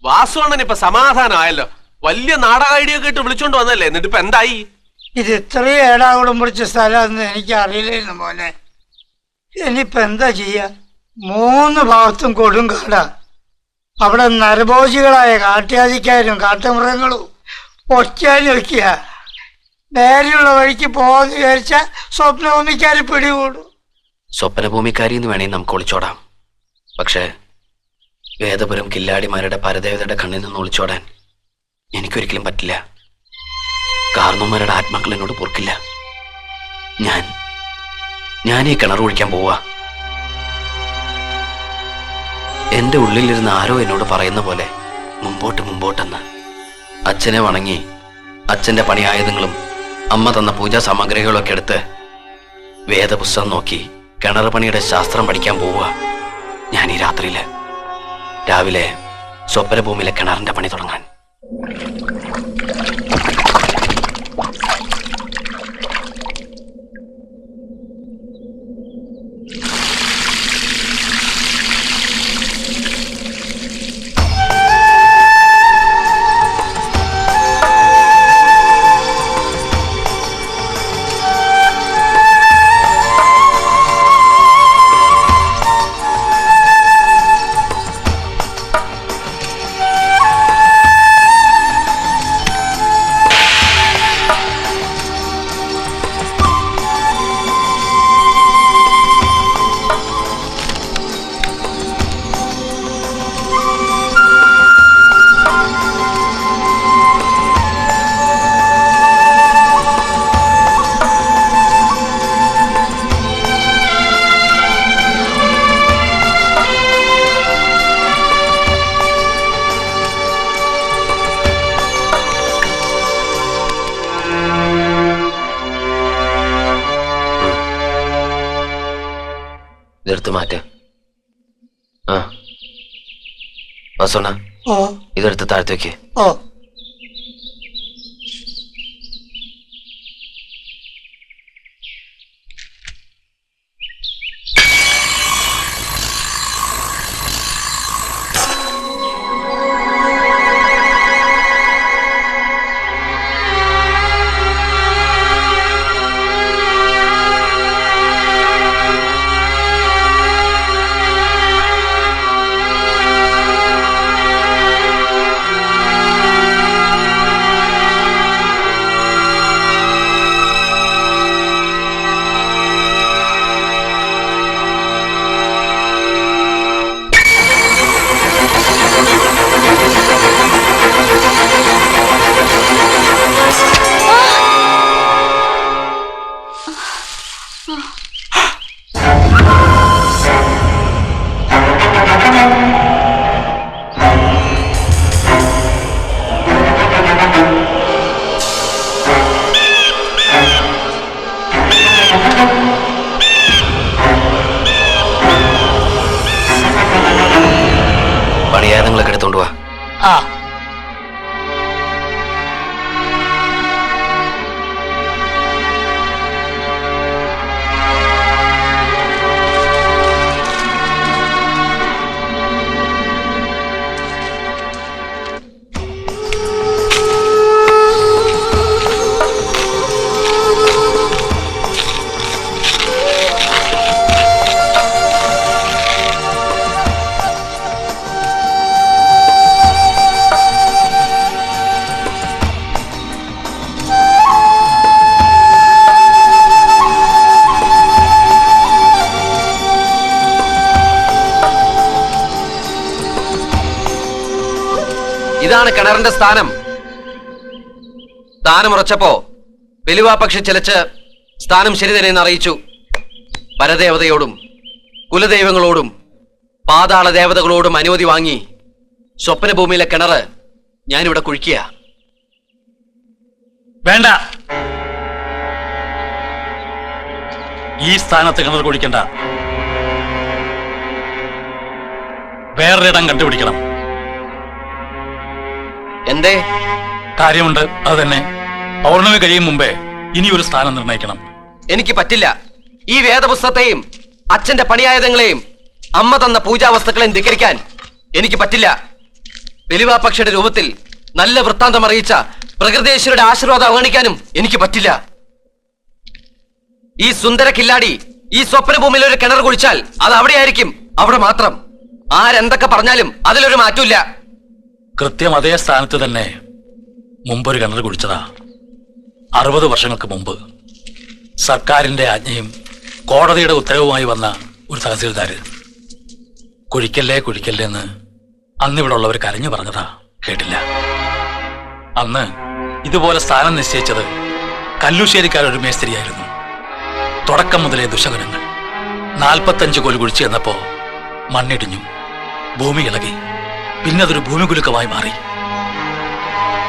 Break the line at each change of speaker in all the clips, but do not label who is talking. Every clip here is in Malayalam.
വാസുവണ്ണൻ ഇപ്പൊ സമാധാനമായല്ലോ. വലിയ നാടക ഐഡിയ ഒക്കെ ഇട്ട് വിളിച്ചോണ്ട് വന്നല്ലേ, എന്നിട്ട് ഇപ്പൊ എന്തായി?
ഇത് ഇത്രയും ഏടാകുളം പിടിച്ച സ്ഥലമാണെന്ന് എനിക്ക് അറിയില്ലായിരുന്നു മോനെ. ഇനിയിപ്പോ എന്താ ചെയ്യാ? 3 ഭാഗത്തും കൊടുങ്കാടാ. അവിടെ നരഭോജികളായ കാട്ടുജാതിക്കാരും കാട്ടുമൃഗങ്ങളും ഒറ്റയാലും വെക്കുക. നേരെയുള്ള വഴിക്ക് പോകാന്ന് വിചാരിച്ച സ്വപ്നഭൂമിക്കാര് പിടികൂടും.
സ്വപ്നഭൂമിക്കാരി എന്ന് വേണമെങ്കിൽ നമുക്ക് ഒളിച്ചോടാം. പക്ഷേ വേദപുരം കില്ലാടിമാരുടെ പരദേവതയുടെ കണ്ണിൽ നിന്ന് ഒളിച്ചോടാൻ എനിക്കൊരിക്കലും പറ്റില്ല. കാർന്നോന്മാരുടെ ആത്മാക്കൾ എന്നോട് പൊറുക്കില്ല. ഞാൻ ഈ കിണർ ഒഴിക്കാൻ പോവാ. എന്റെ ഉള്ളിലിരുന്ന് ആരോ എന്നോട് പറയുന്ന പോലെ മുമ്പോട്ട് മുമ്പോട്ടെന്ന്. അച്ഛനെ വണങ്ങി അച്ഛന്റെ പണിയായുധങ്ങളും അമ്മ തന്ന പൂജാ സാമഗ്രികളൊക്കെ എടുത്ത് വേദപുസ്തകം നോക്കി കിണർ പണിയുടെ ശാസ്ത്രം പഠിക്കാൻ പോവുക ഞാൻ ഈ രാത്രിയില്. രാവിലെ സ്വപ്നഭൂമിയിലെ കിണറിന്റെ പണി തുടങ്ങാൻ. ഇതെടുത്ത് മാറ്റ്. വാസോണ, ഇതെടുത്ത് താഴ്ത്തി വെക്ക്. പണിയായുധങ്ങളൊക്കെ എടുത്തോണ്ട് വാ. ഇതാണ് കിണറിന്റെ സ്ഥാനം. സ്ഥാനമുറച്ചപ്പോ വെലുവാപക്ഷി ചിലച്ച് സ്ഥാനം ശരി തന്നെയെന്ന് അറിയിച്ചു. പരദേവതയോടും കുലദൈവങ്ങളോടും പാതാള ദേവതകളോടും അനുമതി വാങ്ങി സ്വപ്നഭൂമിയിലെ കിണറ് ഞാനിവിടെ കുഴിക്കുക.
വേണ്ട, ഈ സ്ഥാനത്ത് കിണർ കുഴിക്കണ്ട. വേറൊരിടം കണ്ടുപിടിക്കണം.
എന്തേ?
കാര്യമുണ്ട്. അത് തന്നെ, പൗർണമി കഴിയും മുമ്പേ ഇനി ഒരു സ്ഥാനം നിർണയിക്കണം.
എനിക്ക് പറ്റില്ല. ഈ വേദപുസ്തകത്തെയും അച്ഛന്റെ പണിയായുധങ്ങളെയും അമ്മ തന്ന പൂജാവസ്തുക്കളെയും ധിക്കരിക്കാൻ എനിക്ക് പറ്റില്ല. വെലിവാപ്പക്ഷയുടെ രൂപത്തിൽ നല്ല വൃത്താന്തം അറിയിച്ച പ്രകൃതേശ്വരുടെ ആശീർവാദം അവഗണിക്കാനും എനിക്ക് പറ്റില്ല. ഈ സുന്ദര കില്ലാടി ഈ സ്വപ്നഭൂമിയിൽ ഒരു കിണർ കുഴിച്ചാൽ അത് അവിടെയായിരിക്കും, അവിടെ മാത്രം. ആരെന്തൊക്കെ പറഞ്ഞാലും അതിലൊരു മാറ്റമില്ല.
കൃത്യം അതേ സ്ഥാനത്ത് തന്നെ മുമ്പൊരു കിണർ കുഴിച്ചതാ. 60 വർഷങ്ങൾക്ക് മുമ്പ് സർക്കാരിന്റെ ആജ്ഞയും കോടതിയുടെ ഉത്തരവുമായി വന്ന ഒരു തഹസീൽദാര് കുഴിക്കല്ലേ കുഴിക്കല്ലേ എന്ന് അന്നിവിടെ ഉള്ളവർ കരഞ്ഞു പറഞ്ഞതാ, കേട്ടില്ല. അന്ന് ഇതുപോലെ സ്ഥാനം നിശ്ചയിച്ചത് കല്ലുശ്ശേരിക്കാരൊരു മേസ്ത്രിയായിരുന്നു. തുടക്കം മുതലേ ദുശകനങ്ങൾ. 45 കോൽ കുഴിച്ചു ചെന്നപ്പോ മണ്ണിടിഞ്ഞു, ഭൂമി ഇളകി, പിന്നെ അതൊരു ഭൂമികുലുക്കമായി മാറി.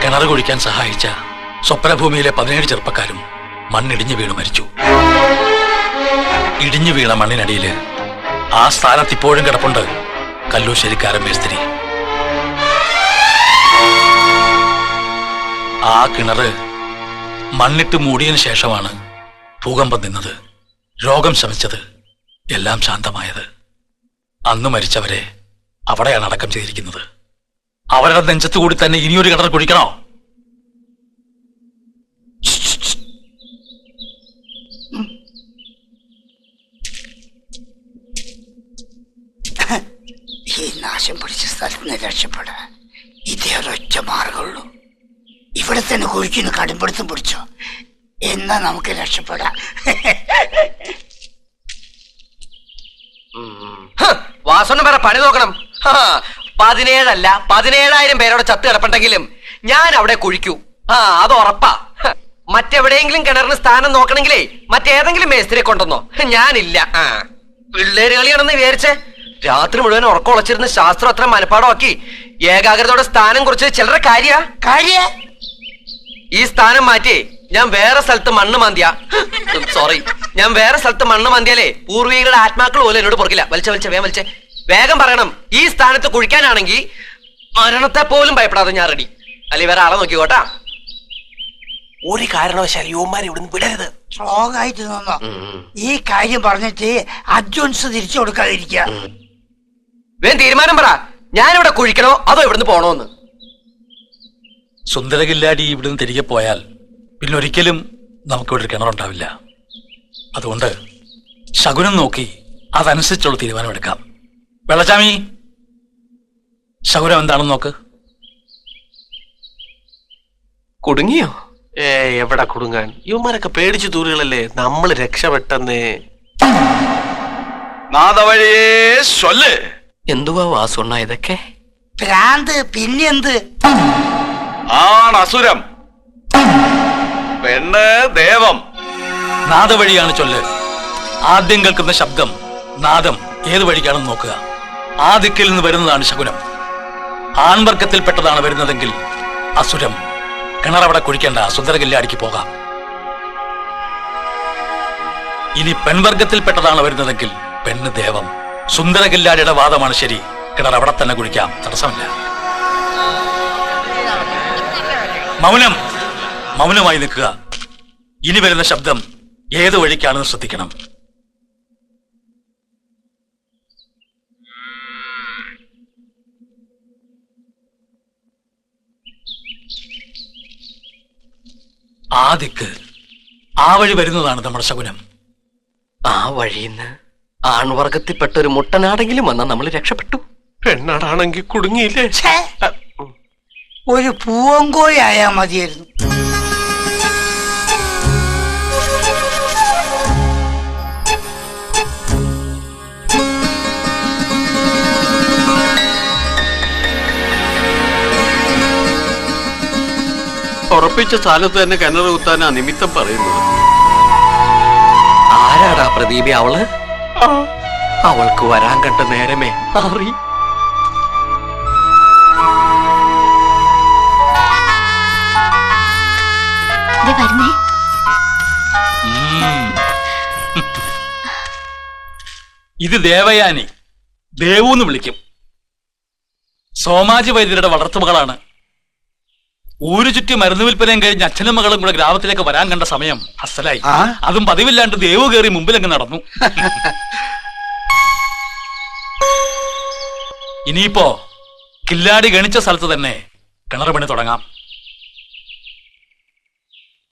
കിണർ കുഴിക്കാൻ സഹായിച്ച സ്വപ്നഭൂമിയിലെ 17 ചെറുപ്പക്കാരും മണ്ണിടിഞ്ഞു വീണ് മരിച്ചു. ഇടിഞ്ഞു വീണ മണ്ണിനടിയില് ആ സ്ഥാനത്ത് ഇപ്പോഴും കിടപ്പുണ്ട് കല്ലൂശ്ശേരിക്കാരൻ മേസ്ത്രി. ആ കിണറ് മണ്ണിട്ട് മൂടിയതിനു ശേഷമാണ് ഭൂകമ്പം നിന്നത്, രോഗം ശമിച്ചത്, എല്ലാം ശാന്തമായത്. അന്ന് മരിച്ചവരെ അവിടെയാണ് അടക്കം ചെയ്തിരിക്കുന്നത്. അവരുടെ നെഞ്ചത്തു കൂടി തന്നെ ഇനിയൊരു കിണർ കുഴിക്കണോ?
ഈ നാശം പിടിച്ച സ്ഥലത്ത് നിന്ന് രക്ഷപ്പെടാൻ ഇതേ ഒരൊറ്റ മാർഗമുള്ളൂ. ഇവിടെ തന്നെ കുഴിക്കുന്ന കടുംപിടുത്തം പിടിച്ചോ, എന്നാ നമുക്ക് രക്ഷപ്പെടാം.
വാസന വേറെ പണി നോക്കണം. 17 അല്ല 17,000 പേരോട് ചത്ത് കിടപ്പുണ്ടെങ്കിലും ഞാൻ അവിടെ കുഴിക്കൂ. അത് ഉറപ്പാ. മറ്റെവിടെയെങ്കിലും കിണറിന് സ്ഥാനം നോക്കണമെങ്കിലേ മറ്റേതെങ്കിലും മേസ്ത്രിയെ കൊണ്ടുവന്നോ, ഞാനില്ല. പിള്ളേര് കളിയാണെന്ന് വിചാരിച്ചേ രാത്രി മുഴുവൻ ഉറക്കം ഉളച്ചിരുന്ന് ശാസ്ത്രം അത്ര മനപ്പാടമാക്കി ഏകാഗ്രതയോടെ സ്ഥാനം കുറിച്ച് ചിലരുടെ കാര്യ ഈ സ്ഥാനം മാറ്റി ഞാൻ വേറെ സ്ഥലത്ത് മണ്ണ് മാന്തിയ ഞാൻ വേറെ സ്ഥലത്ത് മണ്ണ് മാന്തിയാലേ പൂർവികളുടെ ആത്മാക്കൾ പോലും എന്നോട് പൊറുക്കില്ല. വലിച്ചേ വേഗം പറയണം. ഈ സ്ഥാനത്ത് കുഴിക്കാനാണെങ്കിൽ മരണത്തെ പോലും ഭയപ്പെടാതെ ഞാൻ റെഡി. അല്ലെങ്കിൽ വേറെ ആളെ നോക്കിക്കോട്ടാ.
ഒരു കാരണവശാൽ യുവമാരെ ഇവിടുന്ന് വിടരുത്.
സ്ട്രോങ് ആയിട്ട് നിന്നോ. ഈ കാര്യം പറഞ്ഞിട്ട് അഡ്വാൻസ് തിരിച്ചു കൊടുക്കാതിരിക്കുക.
വേഗം തീരുമാനം പറ. ഞാനിവിടെ കുഴിക്കണോ അതോ ഇവിടുന്ന് പോണോന്ന്?
സുന്ദരകില്ലാടി ഇവിടുന്ന് തിരികെ പോയാൽ പിന്നെ ഒരിക്കലും നമുക്കിവിടെ ഒരു കിണറുണ്ടാവില്ല. അതുകൊണ്ട് ശകുനം നോക്കി അതനുസരിച്ചുള്ള തീരുമാനമെടുക്കാം. വെള്ളച്ചാമി, ശകുനം എന്താണെന്ന് നോക്ക്.
കുടുങ്ങിയോ? എവിടെ കുടുങ്ങാൻ? യുവമാരൊക്കെ പേടിച്ചു തൂറുകളല്ലേ. നമ്മൾ രക്ഷപ്പെട്ടെന്നേ.
നാദവഴിയേ ചൊല്ല്.
എന്തുവാ വാസുണ്ണ ഇതൊക്കെ?
ഭ്രാന്ത് പിന്നെന്ത്?
ആണസുരം, പെണ്ണ് ദേവം.
നാദവഴിയാണ് ചൊല്ല്. ആദ്യം കേൾക്കുന്ന ശബ്ദം നാദം ഏത് വഴിക്കാണെന്ന് നോക്കുക. ആ ദിക്കിൽ നിന്ന് വരുന്നതാണ് ശകുനം. ആൺവർഗത്തിൽപ്പെട്ടതാണ് വരുന്നതെങ്കിൽ അസുരം. കിണറവിടെ കുഴിക്കേണ്ട, സുന്ദരകില്ലാടിക്ക് പോകാം. ഇനി പെൺവർഗത്തിൽപ്പെട്ടതാണ് വരുന്നതെങ്കിൽ പെണ്ണ് ദേവം. സുന്ദരകില്ലാടിയുടെ വാദമാണ് ശരി. കിണർ അവിടെ തന്നെ കുഴിക്കാം, തടസ്സമില്ല. മൗനമായി നിൽക്കുക. ഇനി വരുന്ന ശബ്ദം ഏത് വഴിക്കാണെന്ന് ശ്രദ്ധിക്കണം. ആ ദിക്ക്, ആ വഴി വരുന്നതാണ് നമ്മുടെ ശകുനം.
ആ വഴിന്ന് ആൺവർഗത്തിൽപ്പെട്ട ഒരു മുട്ടനാടെങ്കിലും വന്നാൽ നമ്മൾ രക്ഷപ്പെട്ടു.
പെണ്ണാടാണെങ്കിൽ കുടുങ്ങിയില്ലേ?
ഒരു പൂവങ്കോഴി ആയാ മതിയായിരുന്നു.
ഉറപ്പിച്ച സ്ഥലത്ത് തന്നെ കിണർ കുത്താനാ നിമിത്തം പറയുന്നത്.
ആരാടാ പ്രദീപി? അവൾക്ക് വരാൻ കണ്ട നേരമേ അറി.
ഇത് ദേവയാനി, ദേവൂന്ന് വിളിക്കും. സോമാജി വൈദ്യരുടെ വളർത്തുമകളാണ്. ഊരു ചുറ്റി മരുന്ന് വിൽപ്പനയും കഴിഞ്ഞ് അച്ഛനും മകളും കൂടെ ഗ്രാമത്തിലേക്ക് വരാൻ കണ്ട സമയം അസലായി. അതും പതിവില്ലാണ്ട് ദേവു കയറി മുമ്പിലങ്ങ് നടന്നു. ഇനിയിപ്പോ കില്ലാടി ഗണിച്ച സ്ഥലത്ത് തന്നെ കിണർ പണി തുടങ്ങാം.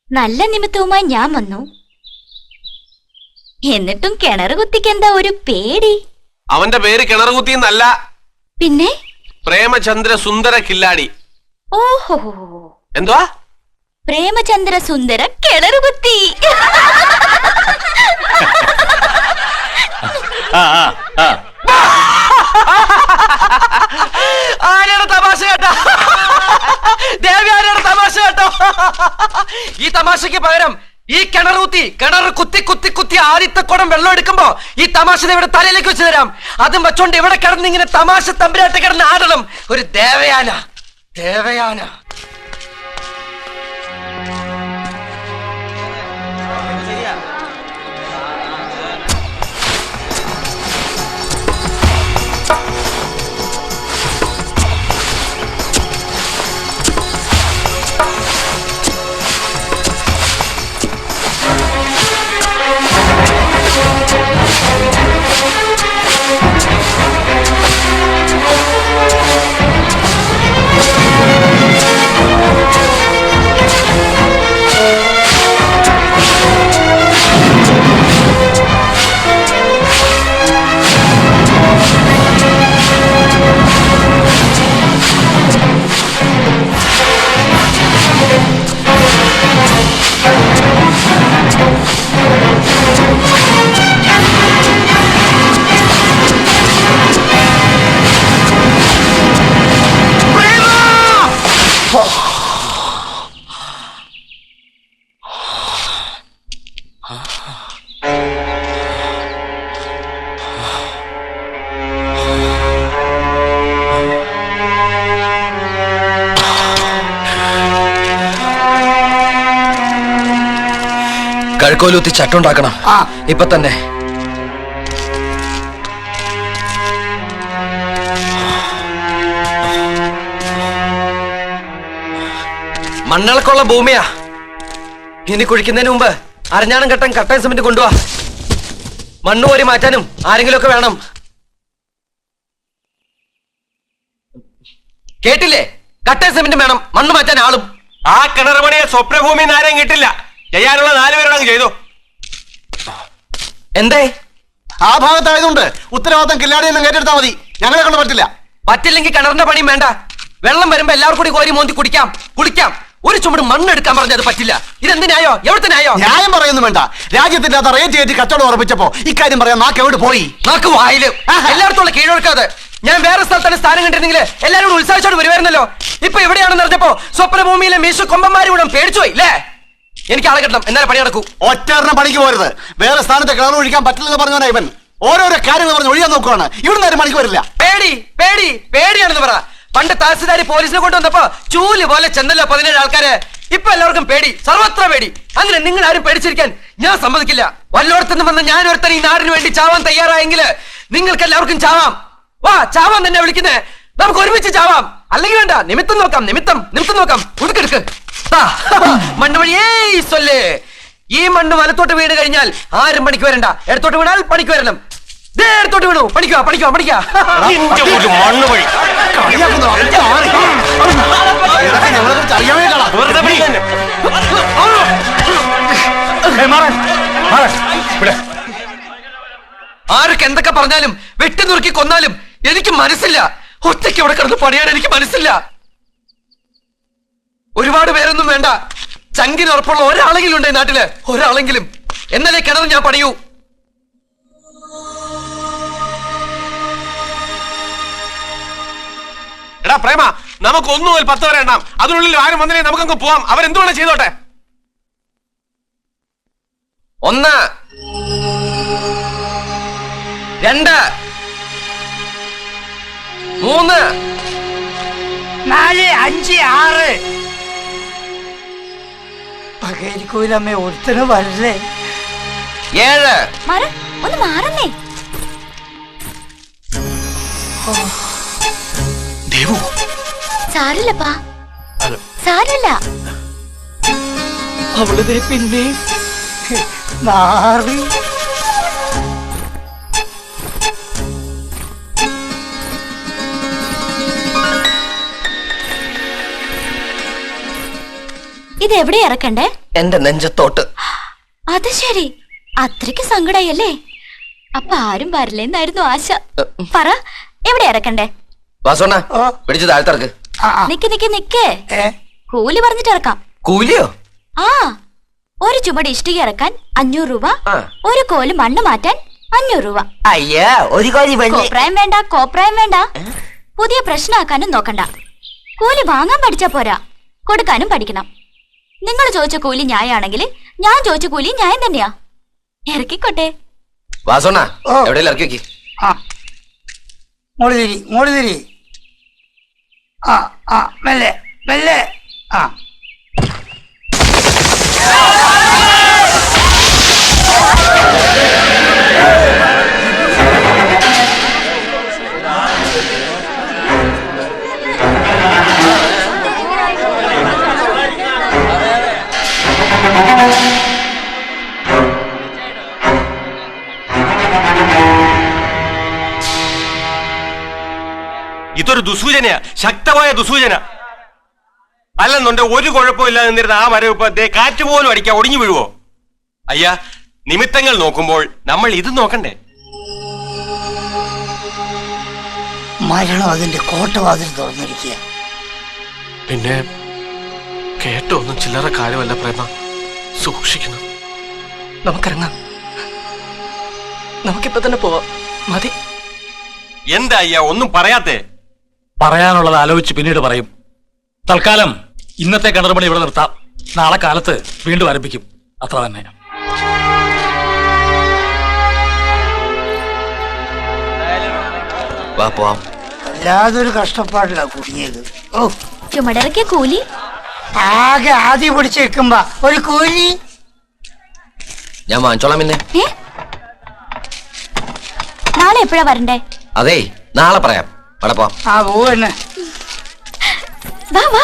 നല്ല നിമിത്തവുമായി ഞാൻ വന്നു. എന്നിട്ടും കിണർ കുത്തിക്കെന്താ ഒരു പേടി?
അവന്റെ പേര് കിണർ കുത്തിന്നല്ല,
പിന്നെ
പ്രേമചന്ദ്ര സുന്ദര കില്ലാടി.
ഓഹോ,
എന്തുവാ?
പ്രേമചന്ദ്ര സുന്ദര കിണർ കുത്തി.
ആരാണ് തമാശ കേട്ടോ? ദേവി ആരാണ് തമാശ കേട്ടോ? ഈ തമാശക്ക് പകരം ഈ കിണർ കുത്തി കുത്തി കുത്തി ആദ്യത്തെ കുടം വെള്ളം എടുക്കുമ്പോ ഈ തമാശ ഇവിടെ തലയിലേക്ക് വെച്ച് തരാം. അതും വെച്ചോണ്ട് ഇവിടെ കിടന്ന് ഇങ്ങനെ തമാശ തമ്പുരാട്ട് കിടന്ന് ആടണം. ഒരു ദേവയാന. കഴുക്കോലൂത്തി ചട്ടുണ്ടാക്കണം ഇപ്പൊ തന്നെ. മണ്ണിളക്കുള്ള ഭൂമിയാ. ഇനി കുഴിക്കുന്നതിന് മുമ്പ് അരഞ്ഞാണം കട്ടയും സിമന്റ് കൊണ്ടുപോവാ. മണ്ണ് കോരി മാറ്റാനും ആരെങ്കിലും ഒക്കെ വേണം. കേട്ടില്ലേ? കട്ടയും സിമന്റും വേണം, മണ്ണ് മാറ്റാൻ ആളും.
ആ കിണർ പണിയെ സ്വപ്നഭൂമി ആരെയും കിട്ടില്ല. ചെയ്യാനുള്ള 4 പേരോടങ്ങ് ചെയ്തു.
എന്തേ?
ആ ഭാഗത്തായതുകൊണ്ട് ഉത്തരവാദിത്തം കില്ലാടി എന്ന് ഏറ്റെടുത്താൽ മതി. ഞങ്ങളെ കൊണ്ട് പറ്റില്ല.
പറ്റില്ലെങ്കിൽ കിണറിന്റെ പണിയും വേണ്ട. വെള്ളം വരുമ്പോ എല്ലാവർക്കും കൂടി കോരി മോന്തി കുടിക്കാം. ഒരു ചുമട് മണ്ണെടുക്കാൻ പറഞ്ഞത് പറ്റില്ല. ഇതെന്തിനായോ? എവിടത്തെ ന്യായോ?
ന്യായം പറയുന്നു വേണ്ട. രാജ്യത്തിന്റെ അത് റേറ്റ് കയറ്റി കച്ചവടം ഉറപ്പിച്ചപ്പോ ഇക്കാര്യം പറയാൻ നാക്ക് എവിടെ പോയി?
നാക്ക് വായില്. എല്ലായിടത്തുള്ള കീഴൊടുക്കാതെ. ഞാൻ വേറെ സ്ഥലത്താണ് സ്ഥാനം കണ്ടിരുന്നെങ്കിൽ എല്ലാവരും കൂടി ഉത്സാഹിച്ചോട് വരുമായിരുന്നല്ലോ. ഇപ്പൊ എവിടെയാണെന്ന് അറിഞ്ഞപ്പോ സ്വപ്നഭൂമിയിലെ മീശ കൊമ്പന്മാരും പേടിച്ചുപോയി അല്ലേ? എനിക്ക് ആളെ കിട്ടണം, എന്നാലും പണി നടക്കൂ.
ഒറ്ററിനെ പണിക്ക് പോരുത്. വേറെ സ്ഥാനത്ത് കിണർ ഒഴിക്കാൻ പറ്റില്ലെന്ന് പറഞ്ഞാൽ ഇവൻ ഓരോരോ കാര്യങ്ങൾ പറഞ്ഞ് ഒഴിയാൻ നോക്കുകയാണ്. ഇവിടുന്ന് ആരും പണിക്ക് വരില്ല.
പേടിയാണെന്ന് പറ. പണ്ട് തഹസിൽദാർ പോലീസിനെ കൊണ്ടുവന്നപ്പോ ചൂല് പോലെ ചെന്നല്ലോ 17 ആൾക്കാര്. ഇപ്പൊ എല്ലാവർക്കും പേടി, സർവത്ര പേടി. അങ്ങനെ നിങ്ങൾ ആരും പേടിച്ചിരിക്കാൻ ഞാൻ സമ്മതിക്കില്ല. വല്ലോടത്തുനിന്ന് വന്ന് ഞാൻ ഒരുത്തൻ ഈ നാടിന് വേണ്ടി ചാവാൻ തയ്യാറായെങ്കിൽ നിങ്ങൾക്ക് എല്ലാവർക്കും ചാവാം. വാ, ചാവാൻ തന്നെ വിളിക്കുന്നേ. നമുക്ക് ഒരുമിച്ച് ചാവാം. അല്ലെങ്കിൽ വേണ്ട, നിമിത്തം നോക്കാം. ഉടുക്കെടുക്ക്. മണ്ണ് വഴിയേ സൊല്ലേ. ഈ മണ്ണ് വലത്തോട്ട് വീണ് കഴിഞ്ഞാൽ ആരും പണിക്ക് വരണ്ട. ഇടത്തോട്ട് വീണാൽ പണിക്ക് വരണം. എടുത്തോട്ട് വീണു, പണിക്കുക.
മണ്ണ് വഴി
ആരൊക്കെ എന്തൊക്കെ പറഞ്ഞാലും വെട്ടി നുറുക്കി കൊന്നാലും എനിക്ക് മനസ്സില്ല. ഒറ്റയ്ക്ക് അവിടെ കിടന്ന് പണിയാൻ എനിക്ക് മനസ്സില്ല. ഒരുപാട് പേരൊന്നും വേണ്ട. ചങ്കിന് ഉറപ്പുള്ള ഒരാളെങ്കിലും ഉണ്ട് ഈ നാട്ടില്, ഒരാളെങ്കിലും. എന്നാലേ കിണർ ഞാൻ പണിയൂ.
എടാ പ്രേമ, നമുക്ക് 1 മുതൽ 10 വരെ എണ്ണാം. അതിനുള്ളിൽ ആരും വന്നില്ലേ നമുക്കങ്ങ് പോവാം. അവരെന്തുവേണേ ചെയ്തോട്ടെ.
1 2 3
4 5 6 പകരിക്കൂലമ്മ ഒരുത്തന് വരല്ലേ.
7
ഒന്ന് മാറന്നേ. സാരില്ലപ്പാ, സാരില്ല.
അവള് പിന്നെ മാറി.
ഇത് എവിടെ ഇറക്കണ്ടേ?
എന്റെ നെഞ്ചത്തോട്ട്.
അത് ശരി, അത്രയ്ക്ക് സങ്കടായല്ലേ? അപ്പൊ ആരും വരില്ലെന്നായിരുന്നു ആശ. പറ, എവിടെ ഇറക്കണ്ടേ?
വാസോണ്ണ പിടിച്ച് താഴ്ത്തിറക്ക്.
നിക്ക് നിക്ക് നിക്ക്, കൂലി പറഞ്ഞിട്ട് ഇറക്കാം.
കൂലിയോ?
ആ, ഒരു ചുമട് ഇഷ്ടിക ഇറക്കാൻ 500 രൂപ,
ആ.
ഒരു കോല് മണ്ണ് മാറ്റാൻ 500 രൂപ.
അയ്യാ, ഒരു കോഴി
കോപ്രായം വേണ്ട, കോപ്രായം വേണ്ട. പുതിയ പ്രശ്നമാക്കാനും നോക്കണ്ട. കൂലി വാങ്ങാൻ പഠിച്ചാ പോരാ, കൊടുക്കാനും പഠിക്കണം. നിങ്ങൾ ചോദിച്ച കൂലി ന്യായാണെങ്കിൽ ഞാൻ ചോദിച്ച കൂലി ന്യായം തന്നെയാ. ഇറക്കിക്കോട്ടെ.
വാസോണ്ണ എവിടെയെങ്കിലും ഇറക്കി വെക്കി.
മോളി തിരി. മെല്ലെ മെല്ലെ.
ഇതൊരു ദുസൂചനയാ, ശക്തമായ ദുസൂചന. അല്ലെന്നുണ്ട് ഒരു കുഴപ്പമില്ലാതെ നിന്നിരുന്ന ആ മരം ഇപ്പൊ കാറ്റ് പോലും അടിക്കാൻ ഒടിഞ്ഞു വീഴുവോ? അയ്യാ, നിമിത്തങ്ങൾ നോക്കുമ്പോൾ നമ്മൾ ഇത് നോക്കണ്ടേ?
മരണം അതിന്റെ കോട്ടവാതിൽ തുറന്നിരിക്കുക.
പിന്നെ കേട്ടൊന്നും ചില്ലറ കാര്യമല്ല പ്രേമ, സൂക്ഷിക്കണം.
നമുക്കിറങ്ങാം, നമുക്കിപ്പൊ തന്നെ പോവാം. മതി.
എന്താ അയ്യാ ഒന്നും പറയാത്തേ?
പറയാനുള്ളത് ആലോചിച്ച് പിന്നീട് പറയും. തൽക്കാലം ഇന്നത്തെ കിണറുപണി ഇവിടെ നിർത്താം. നാളെ കാലത്ത് വീണ്ടും ആരംഭിക്കും. അത്ര തന്നെ.
വാ പോവാം.
യാതൊരു കഷ്ടപ്പാടില്ല കുടുങ്ങിയത്. ഓ,
ചുമടിറക്കിയ കൂലി
ആകെ ആദ്യം പിടിച്ച് വെക്കുമ്പോ ഒരു കൂലി.
ഞാൻ വാങ്ങിച്ചോളാം. പിന്നെ
നാളെ എപ്പോഴാ വരണ്ടേ?
അതേ, നാളെ പറയാം. അവിടെ പോവാം.
പോവന്നെ.
വാ വാ.